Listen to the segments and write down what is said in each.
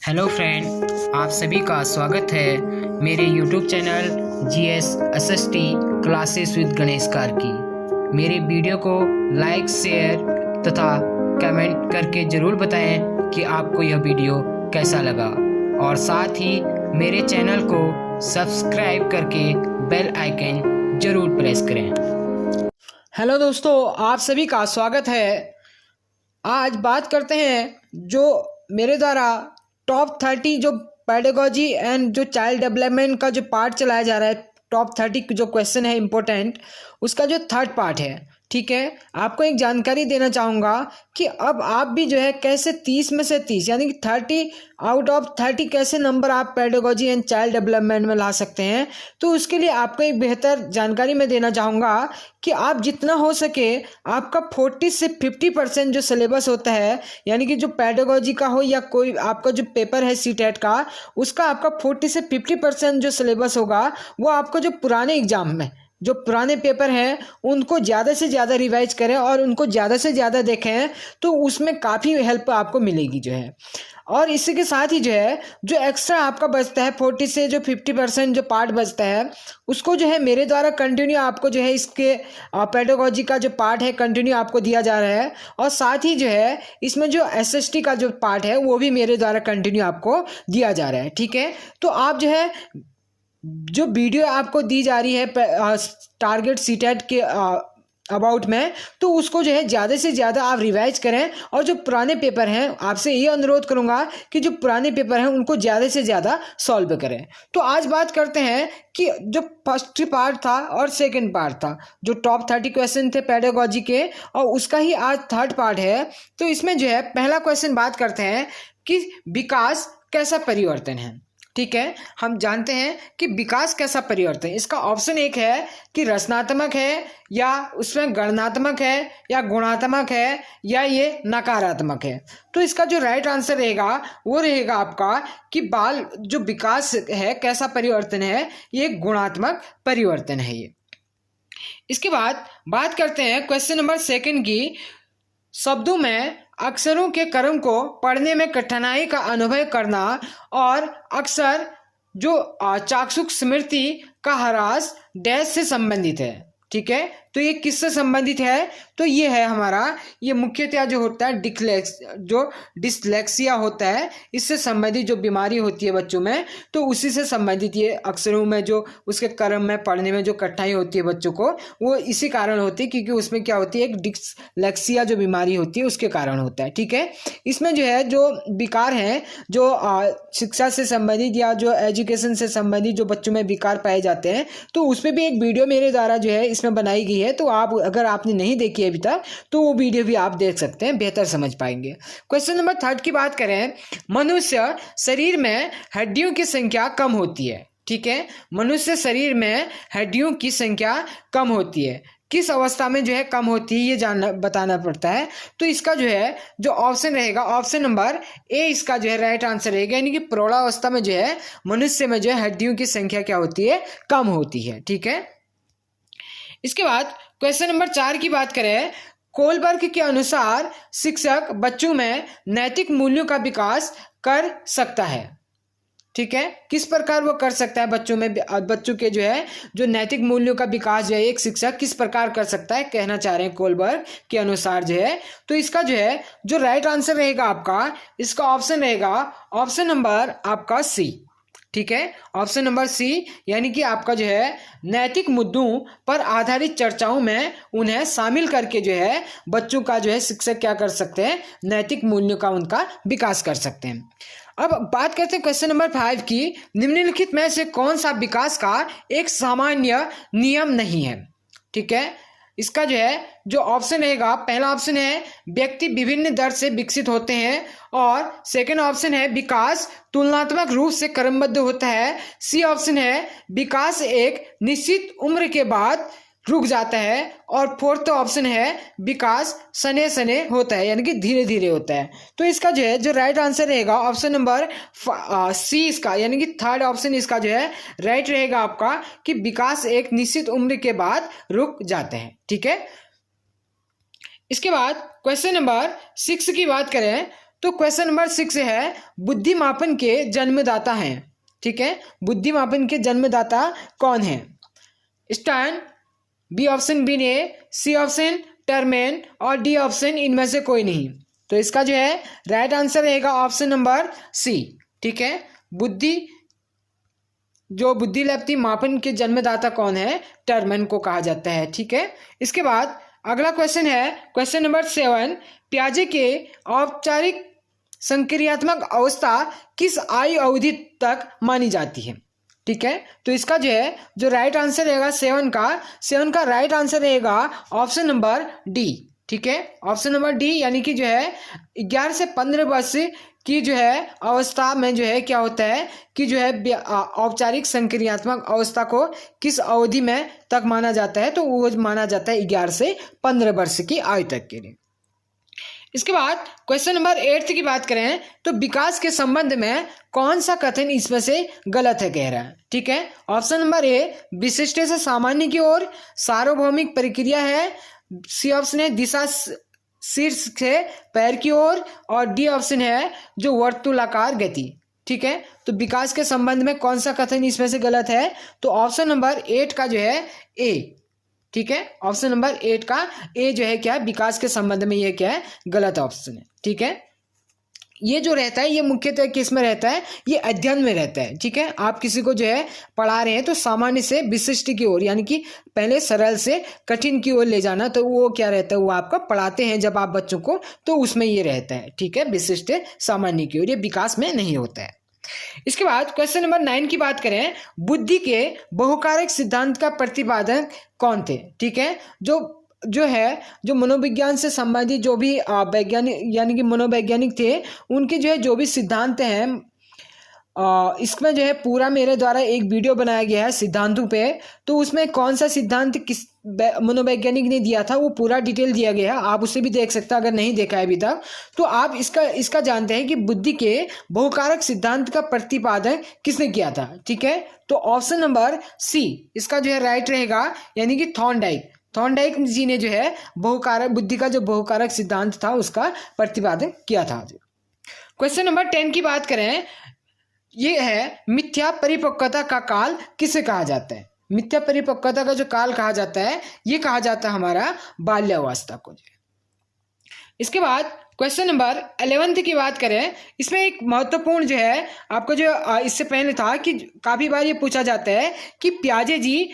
Hello friend, आप सभी का स्वागत है मेरे YouTube channel GS SST classes with Ganesh car की। मेरे वीडियो को लाइक, शेयर तथा कमेंट करके ज़रूर बताएं कि आपको यह वीडियो कैसा लगा और साथ ही मेरे चैनल को सब्सक्राइब करके बेल आइकन ज़रूर प्रेस करें। हेलो दोस्तों, आप सभी का स्वागत है। आज बात करते हैं जो मेरे द्वारा टॉप 30 जो पेडागोजी एंड जो चाइल्ड डेवलपमेंट का जो पार्ट चलाया जा रहा है, टॉप 30 जो क्वेश्चन है इम्पोर्टेंट, उसका जो थर्ड पार्ट है। ठीक है, आपको एक जानकारी देना चाहूँगा कि अब आप भी जो है कैसे 30 में से 30 यानी कि 30 आउट ऑफ 30 कैसे नंबर आप पेडागोजी एंड चाइल्ड डेवलपमेंट में ला सकते हैं। तो उसके लिए आपको एक बेहतर जानकारी मैं देना चाहूँगा कि आप जितना हो सके आपका 40 से 50% जो सिलेबस होता है, यानी कि जो पेडागोजी का हो या कोई आपका जो पेपर है सीटेट का, उसका आपका 40 से 50% जो सिलेबस होगा वो आपको जो पुराने एग्जाम में जो पुराने पेपर हैं उनको ज़्यादा से ज़्यादा रिवाइज करें और उनको ज़्यादा से ज़्यादा देखें, तो उसमें काफ़ी हेल्प आपको मिलेगी जो है। और इसी के साथ ही जो है जो एक्स्ट्रा आपका बचता है 40 से जो 50% जो पार्ट बचता है, उसको जो है मेरे द्वारा कंटिन्यू आपको जो है इसके पेडागोजी का जो पार्ट है कंटिन्यू आपको दिया जा रहा है। और साथ ही जो है इसमें जो SST का जो पार्ट है वो भी मेरे द्वारा कंटिन्यू आपको दिया जा रहा है। ठीक है, तो आप जो है जो वीडियो आपको दी जा रही है टारगेट सीटेट के अबाउट में, तो उसको जो है ज़्यादा से ज़्यादा आप रिवाइज करें। और जो पुराने पेपर हैं, आपसे ये अनुरोध करूंगा कि जो पुराने पेपर हैं उनको ज़्यादा से ज़्यादा सॉल्व करें। तो आज बात करते हैं कि जो फर्स्ट पार्ट था और सेकंड पार्ट था, जो टॉप 30 क्वेश्चन थे पेडागोजी के, और उसका ही आज थर्ड पार्ट है। तो इसमें जो है पहला क्वेश्चन बात करते हैं कि विकास कैसा परिवर्तन है। ठीक है, हम जानते हैं कि विकास कैसा परिवर्तन, इसका ऑप्शन एक है कि रचनात्मक है, या उसमें गणनात्मक है, या गुणात्मक है, या ये नकारात्मक है। तो इसका जो राइट आंसर रहेगा वो रहेगा आपका कि बाल जो विकास है कैसा परिवर्तन है, ये गुणात्मक परिवर्तन है ये। इसके बाद बात करते हैं क्वेश्चन नंबर सेकंड की। शब्दों में अक्षरों के क्रम को पढ़ने में कठिनाई का अनुभव करना और अक्सर जो चाक्षुष स्मृति का ह्रास डैश से संबंधित है। ठीक है, तो ये किससे संबंधित है? तो ये है हमारा, ये मुख्यतः जो होता है डिस्लेक्सिया होता है, इससे संबंधित जो बीमारी होती है बच्चों में, तो उसी से संबंधित ये अक्षरों में जो उसके क्रम में पढ़ने में जो कठिनाई होती है बच्चों को, वो इसी कारण होती है क्योंकि उसमें क्या होती है, एक डिस्लेक्सिया जो बीमारी होती है उसके कारण होता है। ठीक है, इसमें जो है जो विकार हैं जो शिक्षा से संबंधित या जो एजुकेशन से संबंधित जो बच्चों में विकार पाए जाते हैं, तो उस पर भी एक वीडियो मेरे द्वारा जो है इसमें बनाई गई है। तो आप अगर आपने नहीं देखी है अभी तक तो वो वीडियो भी आप देख सकते हैं, बेहतर समझ पाएंगे। क्वेश्चन नंबर थर्ड की बात करें, मनुष्य शरीर में हड्डियों की संख्या कम होती है। ठीक है, मनुष्य शरीर में हड्डियों की संख्या कम होती है, किस अवस्था में जो है कम होती है ये बताना पड़ता है। तो इसका जो है जो ऑप्शन रहेगा, ऑप्शन नंबर ए इसका जो है राइट आंसर रहेगा, यानी कि प्रौढ़ावस्था में जो है मनुष्य में जो है हड्डियों की संख्या क्या होती है, कम होती है। ठीक है, इसके बाद क्वेश्चन नंबर 4 की बात करें, कोलबर्ग के अनुसार शिक्षक बच्चों में नैतिक मूल्यों का विकास कर सकता है। ठीक है, किस प्रकार वो कर सकता है बच्चों में, बच्चों के जो है जो नैतिक मूल्यों का विकास जो है एक शिक्षक किस प्रकार कर सकता है, कहना चाह रहे हैं कोलबर्ग के अनुसार जो है। तो इसका जो है जो राइट आंसर रहेगा आपका, इसका ऑप्शन रहेगा ऑप्शन नंबर आपका सी। ठीक है, ऑप्शन नंबर सी, यानी कि आपका जो है नैतिक मुद्दों पर आधारित चर्चाओं में उन्हें शामिल करके जो है बच्चों का जो है शिक्षक क्या कर सकते हैं, नैतिक मूल्यों का उनका विकास कर सकते हैं। अब बात करते हैं क्वेश्चन नंबर 5 की, निम्नलिखित में से कौन सा विकास का एक सामान्य नियम नहीं है। ठीक है, इसका जो है जो ऑप्शन रहेगा, पहला ऑप्शन है व्यक्ति विभिन्न दर से विकसित होते हैं, और सेकंड ऑप्शन है विकास तुलनात्मक रूप से क्रमबद्ध होता है, सी ऑप्शन है विकास एक निश्चित उम्र के बाद रुक जाता है, और फोर्थ ऑप्शन है विकास सने सने होता है, यानी कि धीरे धीरे होता है। तो इसका जो है जो राइट आंसर रहेगा ऑप्शन नंबर सी इसका, यानी कि थर्ड ऑप्शन इसका जो है राइट रहेगा आपका कि विकास एक निश्चित उम्र के बाद रुक जाते हैं। ठीक है, इसके बाद क्वेश्चन नंबर 6 की बात करें, तो क्वेश्चन नंबर 6 है बुद्धिमापन के जन्मदाता हैं। ठीक है, बुद्धिमापन के जन्मदाता कौन है? स्टर्न, बी ऑप्शन बिने, सी ऑप्शन टर्मेन और डी ऑप्शन इनमें से कोई नहीं। तो इसका जो है राइट आंसर रहेगा ऑप्शन नंबर सी। ठीक है, बुद्धि मापन के जन्मदाता कौन है? टर्मेन को कहा जाता है। ठीक है, इसके बाद अगला क्वेश्चन है क्वेश्चन नंबर 7, प्याजे के औपचारिक संक्रियात्मक अवस्था किस आयु अवधि तक मानी जाती है? ठीक है, तो इसका जो राइट आंसर रहेगा 7 का राइट आंसर रहेगा ऑप्शन नंबर डी। ठीक है, ऑप्शन नंबर डी, यानी कि 11 से 15 वर्ष की अवस्था में क्या होता है कि औपचारिक संक्रियात्मक अवस्था को किस अवधि में तक माना जाता है? तो वो माना जाता है 11 से 15 वर्ष की आयु तक के लिए। इसके बाद क्वेश्चन नंबर 8 की बात करें तो विकास के संबंध में कौन सा कथन इसमें से गलत है कह रहा है? ठीक है, ऑप्शन नंबर ए विशिष्ट से सामान्य की ओर सार्वभौमिक प्रक्रिया है, सी ऑप्शन है दिशा शीर्ष से पैर की ओर और डी ऑप्शन है जो वर्तुलाकार गति। ठीक है, तो विकास के संबंध में कौन सा कथन इसमें से गलत है? तो ऑप्शन नंबर 8 का ए। ठीक है, ऑप्शन नंबर 8 का ए क्या है विकास के संबंध में ये क्या है गलत ऑप्शन है। ठीक है, ये जो रहता है ये मुख्यतः किस में रहता है? ये अध्ययन में रहता है। ठीक है, आप किसी को पढ़ा रहे हैं तो सामान्य से विशिष्ट की ओर, यानी कि पहले सरल से कठिन की ओर ले जाना, तो वो क्या रहता है? वो आपका पढ़ाते हैं जब आप बच्चों को, तो उसमें ये रहता है। ठीक है, विशिष्ट सामान्य की ओर, ये विकास में नहीं होता है। इसके बाद क्वेश्चन नंबर 9 की बात करें, बुद्धि के बहुकारक सिद्धांत का प्रतिपादक कौन थे? ठीक है, जो मनोविज्ञान से संबंधित जो भी वैज्ञानिक यानी कि मनोवैज्ञानिक थे, उनके जो भी सिद्धांत हैं, इसमें पूरा मेरे द्वारा एक वीडियो बनाया गया है सिद्धांतों पे, तो उसमें कौन सा सिद्धांत किस मनोवैज्ञानिक ने दिया था वो पूरा डिटेल दिया गया है, आप उसे भी देख सकते हैं अगर नहीं देखा है अभी तक। तो आप इसका जानते हैं कि बुद्धि के बहुकारक सिद्धांत का प्रतिपादन किसने किया था? ठीक है, तो ऑप्शन नंबर सी इसका राइट रहेगा, यानी कि थॉर्नडाइक जी ने बहुकारक बुद्धि का जो बहुकारक सिद्धांत था उसका प्रतिपादन किया था। क्वेश्चन नंबर 10 की बात करें, ये है मिथ्या परिपक्वता का काल किसे कहा जाता है? मिथ्या परिपक्वता का जो काल कहा जाता है ये कहा जाता है हमारा बाल्यावस्था को। इसके बाद क्वेश्चन नंबर 11 की बात करें, इसमें एक महत्वपूर्ण आपको इससे पहले था कि काफी बार ये पूछा जाता है कि प्याजे जी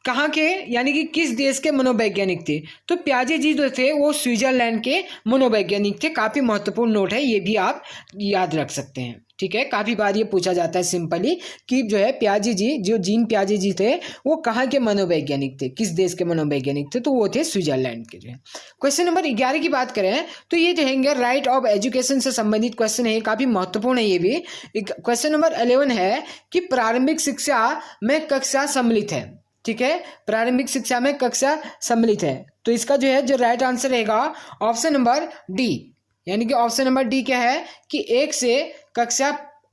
कहाँ के यानी कि किस देश के मनोवैज्ञानिक थे? तो प्याजे जी जो थे वो स्विट्जरलैंड के मनोवैज्ञानिक थे। काफी महत्वपूर्ण नोट है, ये भी आप याद रख सकते हैं। ठीक है, काफी बार ये पूछा जाता है सिंपली कि प्याजे जी जो जीन प्याजे जी थे वो कहाँ के मनोवैज्ञानिक थे, किस देश के मनोवैज्ञानिक थे? तो वो थे स्विट्जरलैंड के। क्वेश्चन नंबर 11 की बात करें तो ये रहेंगे राइट ऑफ एजुकेशन से संबंधित क्वेश्चन है, काफी महत्वपूर्ण है ये भी। क्वेश्चन नंबर 11 है कि प्रारंभिक शिक्षा में कक्षा सम्मिलित है। ठीक है, प्रारंभिक शिक्षा में कक्षा सम्मिलित है, तो इसका जो राइट आंसर रहेगा ऑप्शन नंबर डी, यानी कि ऑप्शन नंबर डी क्या है कि 1 से कक्षा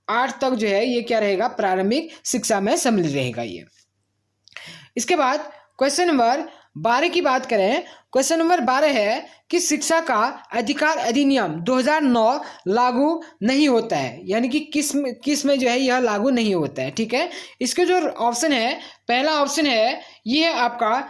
8 तक ये क्या रहेगा प्रारंभिक शिक्षा में सम्मिलित रहेगा ये। इसके बाद क्वेश्चन नंबर 12 की बात करें, क्वेश्चन नंबर 12 है कि शिक्षा का अधिकार अधिनियम 2009 लागू नहीं होता है, यानी कि किस में यह लागू नहीं होता है। ठीक है, इसके जो ऑप्शन है, पहला ऑप्शन है ये है आपका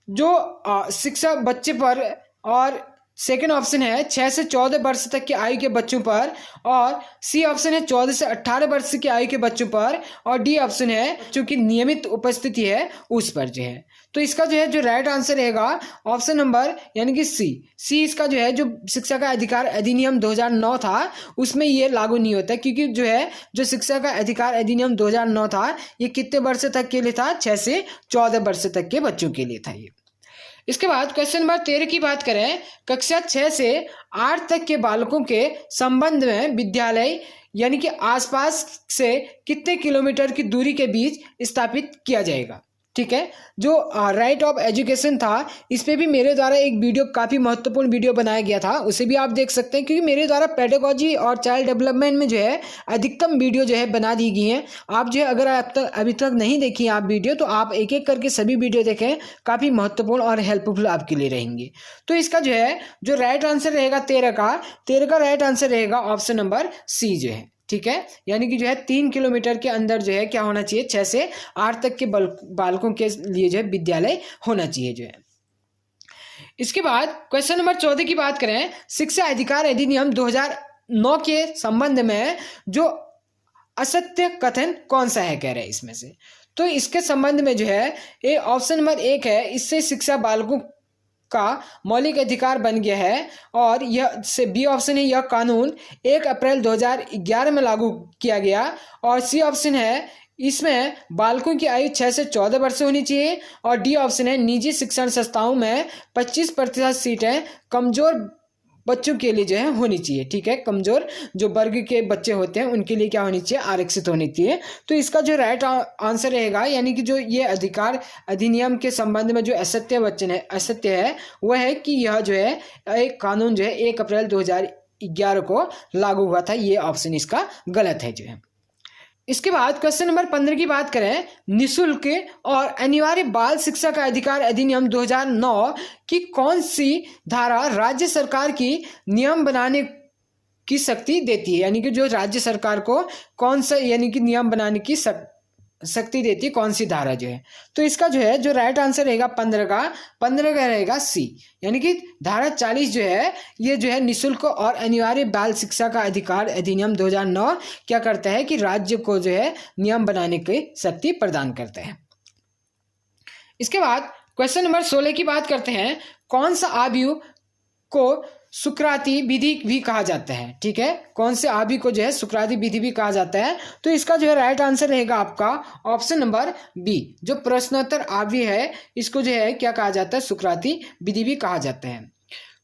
जो शिक्षा बच्चे पर, और सेकेंड ऑप्शन है 6 से 14 वर्ष तक की आयु के बच्चों पर, और सी ऑप्शन है 14 से 18 वर्ष की आयु के बच्चों पर, और डी ऑप्शन है चूंकि नियमित उपस्थिति है उस पर तो इसका जो राइट आंसर रहेगा ऑप्शन नंबर यानी कि सी इसका जो शिक्षा का अधिकार अधिनियम 2009 था उसमें ये लागू नहीं होता, क्योंकि जो शिक्षा का अधिकार अधिनियम 2009 था ये कितने वर्ष तक के लिए था? 6 से 14 वर्ष तक के बच्चों के लिए था ये। इसके बाद क्वेश्चन नंबर 13 की बात करें, कक्षा 6 से 8 तक के बालकों के संबंध में विद्यालय यानी कि आसपास से कितने किलोमीटर की दूरी के बीच स्थापित किया जाएगा? ठीक है। जो राइट ऑफ एजुकेशन था, इस पे भी मेरे द्वारा एक वीडियो, काफ़ी महत्वपूर्ण वीडियो बनाया गया था, उसे भी आप देख सकते हैं, क्योंकि मेरे द्वारा पेडागोजी और चाइल्ड डेवलपमेंट में जो है अधिकतम वीडियो जो है बना दी गई हैं। आप जो है अगर अभी तक नहीं देखी आप वीडियो, तो आप एक एक करके सभी वीडियो देखें, काफ़ी महत्वपूर्ण और हेल्पफुल आपके लिए रहेंगे। तो इसका जो है जो राइट आंसर रहेगा 13 का राइट आंसर रहेगा ऑप्शन नंबर सी जो है, ठीक है। यानी कि जो है 3 किलोमीटर के अंदर जो है क्या होना चाहिए, 6 से 8 तक के बालकों के लिए जो है विद्यालय होना चाहिए जो है। इसके बाद क्वेश्चन नंबर 14 की बात करें, शिक्षा अधिकार अधिनियम 2009 के संबंध में जो असत्य कथन कौन सा है, कह रहे हैं इसमें से। तो इसके संबंध में जो है ये ऑप्शन नंबर 1 है, इससे शिक्षा बालकों का मौलिक अधिकार बन गया है। और यह से बी ऑप्शन है, यह कानून 1 अप्रैल 2011 में लागू किया गया। और सी ऑप्शन है, इसमें बालकों की आयु 6 से 14 वर्ष होनी चाहिए। और डी ऑप्शन है, निजी शिक्षण संस्थाओं में 25% सीटें कमजोर बच्चों के लिए जो है होनी चाहिए, ठीक है। कमजोर जो वर्ग के बच्चे होते हैं उनके लिए क्या होनी चाहिए, आरक्षित होनी चाहिए। तो इसका जो राइट आंसर रहेगा, यानी कि जो ये अधिकार अधिनियम के संबंध में जो असत्य है वह है कि यह जो है एक कानून जो है 1 अप्रैल 2011 को लागू हुआ था। ये ऑप्शन इसका गलत है जो है। इसके बाद क्वेश्चन नंबर 15 की बात करें, निःशुल्क और अनिवार्य बाल शिक्षा का अधिकार अधिनियम 2009 की कौन सी धारा राज्य सरकार की नियम बनाने की शक्ति देती है, यानी कि जो राज्य सरकार को कौन सा यानी कि नियम बनाने की शक्ति देती है, कौन सी धारा जो है। तो इसका जो है जो राइट आंसर रहेगा 15 का रहेगा सी, यानी कि धारा 40 जो है ये जो है निःशुल्क और अनिवार्य बाल शिक्षा का अधिकार अधिनियम 2009 क्या करता है कि राज्य को जो है नियम बनाने की शक्ति प्रदान करता है। इसके बाद क्वेश्चन नंबर 16 की बात करते हैं, कौन सा आयु को सुकराती विधि भी कहा जाता है, ठीक है। कौन से आयु को जो है सुकराती विधि भी कहा जाता है। तो इसका जो है राइट आंसर रहेगा आपका ऑप्शन नंबर बी, जो प्रश्नोत्तर आयु है इसको जो है क्या कहा जाता है, सुकराती विधि भी कहा जाता है।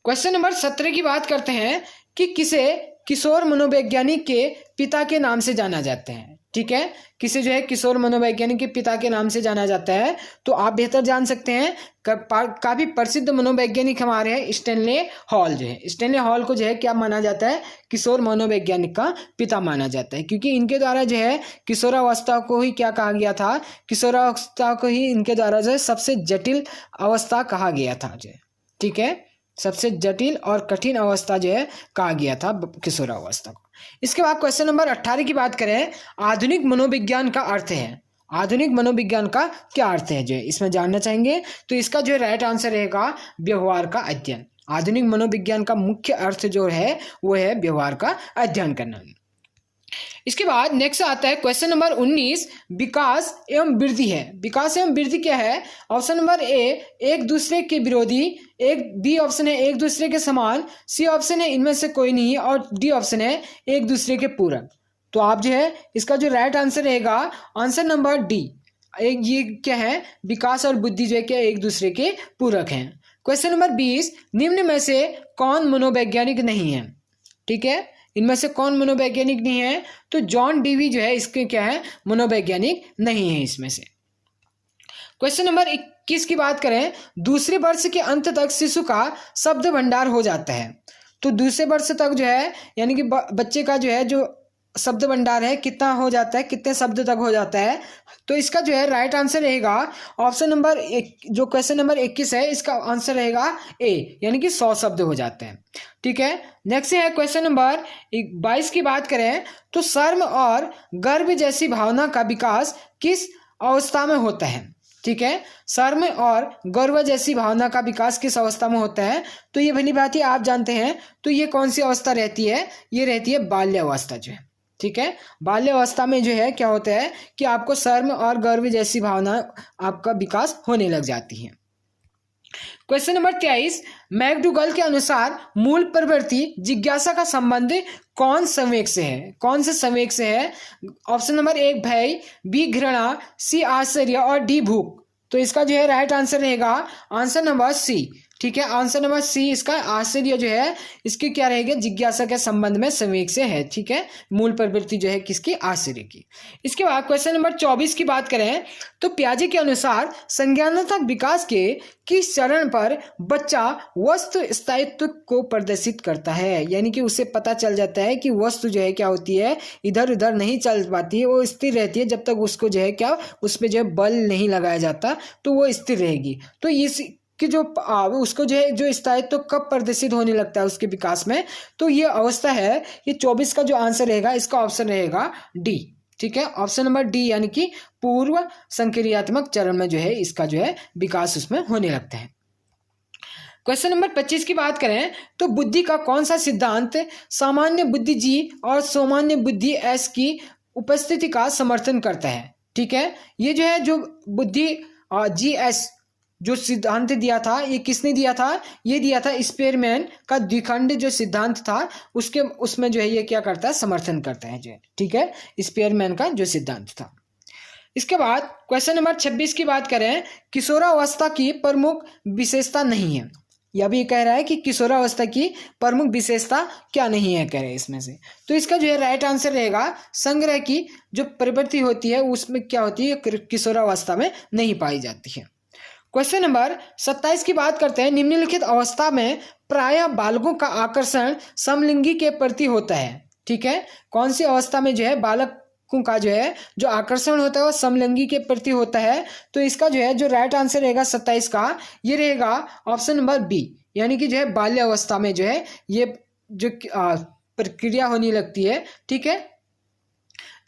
क्वेश्चन नंबर 17 की बात करते हैं कि किसे किशोर मनोवैज्ञानिक के पिता के नाम से जाना जाता है, ठीक है। किसे जो है किशोर मनोवैज्ञानिक के पिता के नाम से जाना जाता है, तो आप बेहतर जान सकते हैं। काफी प्रसिद्ध मनोवैज्ञानिक हमारे हैं स्टैनले हॉल जो है। स्टैनले हॉल को जो है क्या माना जाता है, किशोर मनोवैज्ञानिक का पिता माना जाता है, क्योंकि इनके द्वारा जो है किशोरावस्था को ही क्या कहा गया था, किशोरावस्था को ही इनके द्वारा जो है सबसे जटिल अवस्था कहा गया था जो है, ठीक है। सबसे जटिल और कठिन अवस्था जो है कहा गया था किशोरावस्था को। इसके बाद क्वेश्चन नंबर 18 की बात करें, आधुनिक मनोविज्ञान का अर्थ है, आधुनिक मनोविज्ञान का क्या अर्थ है जो है इसमें जानना चाहेंगे। तो इसका जो है राइट आंसर रहेगा व्यवहार का अध्ययन। आधुनिक मनोविज्ञान का मुख्य अर्थ जो है वो है व्यवहार का अध्ययन करना। इसके बाद नेक्स्ट आता है क्वेश्चन नंबर 19, विकास एवं वृद्धि है। विकास एवं वृद्धि क्या है, ऑप्शन नंबर ए एक दूसरे के विरोधी, बी ऑप्शन है एक दूसरे के समान, सी ऑप्शन है इनमें से कोई नहीं, और डी ऑप्शन है एक दूसरे के पूरक। तो आप जो है इसका जो राइट आंसर रहेगा आंसर नंबर डी, ये क्या है, विकास और बुद्धि जो है क्या एक दूसरे के पूरक हैं। क्वेश्चन नंबर 20, निम्न में से कौन मनोवैज्ञानिक नहीं है, ठीक है। इनमें से कौन मनोवैज्ञानिक नहीं है, तो जॉन डीवी जो है इसके क्या है, मनोवैज्ञानिक नहीं है इसमें से। क्वेश्चन नंबर 21 की बात करें, दूसरे वर्ष के अंत तक शिशु का शब्द भंडार हो जाता है। तो दूसरे वर्ष तक जो है यानी कि बच्चे का जो है जो शब्द भंडार है कितना हो जाता है, कितने शब्द तक हो जाता है। तो इसका जो है राइट आंसर रहेगा ऑप्शन नंबर जो क्वेश्चन नंबर 21 है इसका आंसर रहेगा ए, यानी कि 100 शब्द हो जाते हैं, ठीक है। नेक्स्ट है क्वेश्चन नंबर 22 की बात करें, तो शर्म और गर्व जैसी भावना का विकास किस अवस्था में होता है, ठीक है। शर्म और गर्व जैसी भावना का विकास किस अवस्था में होता है, तो ये भली बात ही आप जानते हैं। तो ये कौन सी अवस्था रहती है, ये रहती है बाल्यावस्था जो है, ठीक है। बाल्यावस्था में जो है क्या होता है कि आपको शर्म और गर्व जैसी भावना आपका विकास होने लग जाती है। क्वेश्चन नंबर 23, मैकडूगल के अनुसार मूल प्रवृत्ति जिज्ञासा का संबंध कौन संवेग से है, कौन से संवेग से है। ऑप्शन नंबर 1 भय, बी घृणा, सी आश्चर्य और डी भूख। तो इसका जो है राइट आंसर रहेगा आंसर नंबर सी, ठीक है, आंसर नंबर सी इसका आश्चर्य जो है इसकी क्या रहेगा, जिज्ञासा के संबंध में संवेग से है। ठीक है, मूल प्रवृत्ति जो है किसकी, आश्चर्य की। इसके बाद क्वेश्चन नंबर 24 की बात करें तो पियाजे के अनुसार संज्ञानात्मक विकास के किस चरण पर बच्चा वस्तु स्थायित्व को प्रदर्शित करता है, यानी कि उसे पता चल जाता है कि वस्तु जो है क्या होती है, इधर उधर नहीं चल पाती है, वो स्थिर रहती है जब तक उसको जो है क्या, उस पर जो है बल नहीं लगाया जाता तो वो स्थिर रहेगी। तो इस कि जो उसको जो है जो स्थायित्व तो कब प्रदर्शित होने लगता है उसके विकास में, तो ये अवस्था है, ये 24 का जो आंसर रहेगा इसका ऑप्शन रहेगा डी। ठीक है, ऑप्शन नंबर डी, यानी कि पूर्व संक्रियात्मक चरण में जो है इसका जो है विकास उसमें होने लगता है। क्वेश्चन नंबर 25 की बात करें तो बुद्धि का कौन सा सिद्धांत सामान्य बुद्धि जी और सामान्य बुद्धि एस की उपस्थिति का समर्थन करता है। ठीक है, ये जो है जो बुद्धि जी एस जो सिद्धांत दिया था, ये किसने दिया था, ये दिया था स्पेयरमैन का द्विखंड जो सिद्धांत था उसमें जो है ये क्या करता है, समर्थन करता है जो है। ठीक है, स्पेयरमैन का जो सिद्धांत था। इसके बाद क्वेश्चन नंबर 26 की बात करें, किशोरावस्था की प्रमुख विशेषता नहीं है, या भी कह रहा है कि किशोरावस्था की प्रमुख विशेषता क्या नहीं है, कह रहे हैं इसमें से। तो इसका जो है राइट आंसर रहेगा संग्रह की जो प्रवृत्ति होती है उसमें क्या होती है, किशोरावस्था में नहीं पाई जाती है। क्वेश्चन नंबर 27 की बात करते हैं, निम्नलिखित अवस्था में प्रायः बालकों का आकर्षण समलिंगी के प्रति होता है। ठीक है, कौन सी अवस्था में जो है बालकों का जो है जो आकर्षण होता है वो समलिंगी के प्रति होता है, तो इसका जो है जो राइट आंसर रहेगा 27 का, ये रहेगा ऑप्शन नंबर बी, यानी कि जो है बाल्य अवस्था में जो है ये जो प्रक्रिया होने लगती है। ठीक है,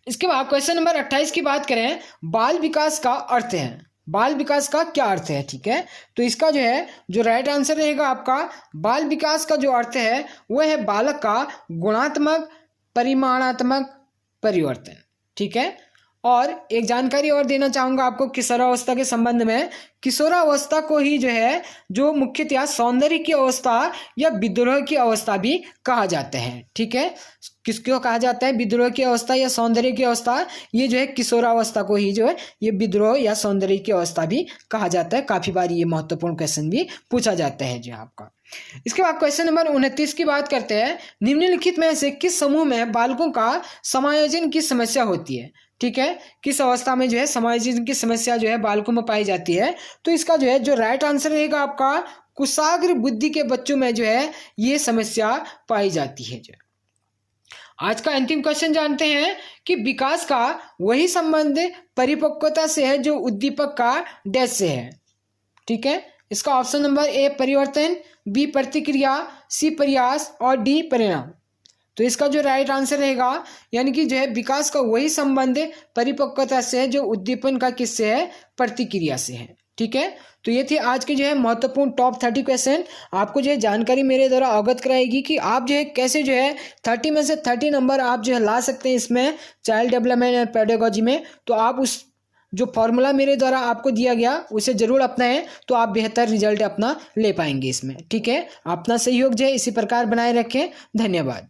इसके बाद क्वेश्चन नंबर 28 की बात करें, बाल विकास का अर्थ है, बाल विकास का क्या अर्थ है। ठीक है, तो इसका जो है जो राइट आंसर रहेगा आपका, बाल विकास का जो अर्थ है वो है बालक का गुणात्मक परिमाणात्मक परिवर्तन। ठीक है, और एक जानकारी और देना चाहूँगा आपको किशोरावस्था के संबंध में, किशोरावस्था को ही जो है जो मुख्यतः सौंदर्य की अवस्था या विद्रोह की अवस्था भी कहा जाता है। ठीक है, किसको कहा जाता है, विद्रोह की अवस्था या सौंदर्य की अवस्था, ये जो है किशोरावस्था को ही जो है ये विद्रोह या सौंदर्य की अवस्था भी कहा जाता है। काफ़ी बार ये महत्वपूर्ण क्वेश्चन भी पूछा जाता है जो आपका। इसके बाद क्वेश्चन नंबर 29 की बात करते हैं, निम्नलिखित में से किस समूह में बालकों का समायोजन की समस्या होती है। ठीक है, किस अवस्था में जो है समायोजन की समस्या जो है बालकों में पाई जाती है, तो इसका जो है जो राइट आंसर रहेगा आपका, कुशाग्र बुद्धि के बच्चों में जो है ये समस्या पाई जाती है। जो आज का अंतिम क्वेश्चन जानते हैं कि विकास का वही संबंध परिपक्वता से है जो उद्दीपक का डैश से है। ठीक है, इसका ऑप्शन नंबर ए परिवर्तन, बी प्रतिक्रिया, सी प्रयास और डी परिणाम। तो इसका जो राइट आंसर रहेगा, यानी कि जो है विकास का वही संबंध परिपक्वता से है जो उद्दीपन का किससे है, प्रतिक्रिया से है। ठीक है, तो ये थी आज के जो है महत्वपूर्ण टॉप 30 क्वेश्चन। आपको जो है जानकारी मेरे द्वारा अवगत कराएगी कि आप जो है कैसे जो है 30 में से 30 नंबर आप जो है ला सकते हैं इसमें चाइल्ड डेवलपमेंट एंड पेडागोजी में। तो आप उस जो फॉर्मूला मेरे द्वारा आपको दिया गया उसे जरूर अपनाएं, तो आप बेहतर रिजल्ट अपना ले पाएंगे इसमें। ठीक है, अपना सहयोग जो है इसी प्रकार बनाए रखें। धन्यवाद।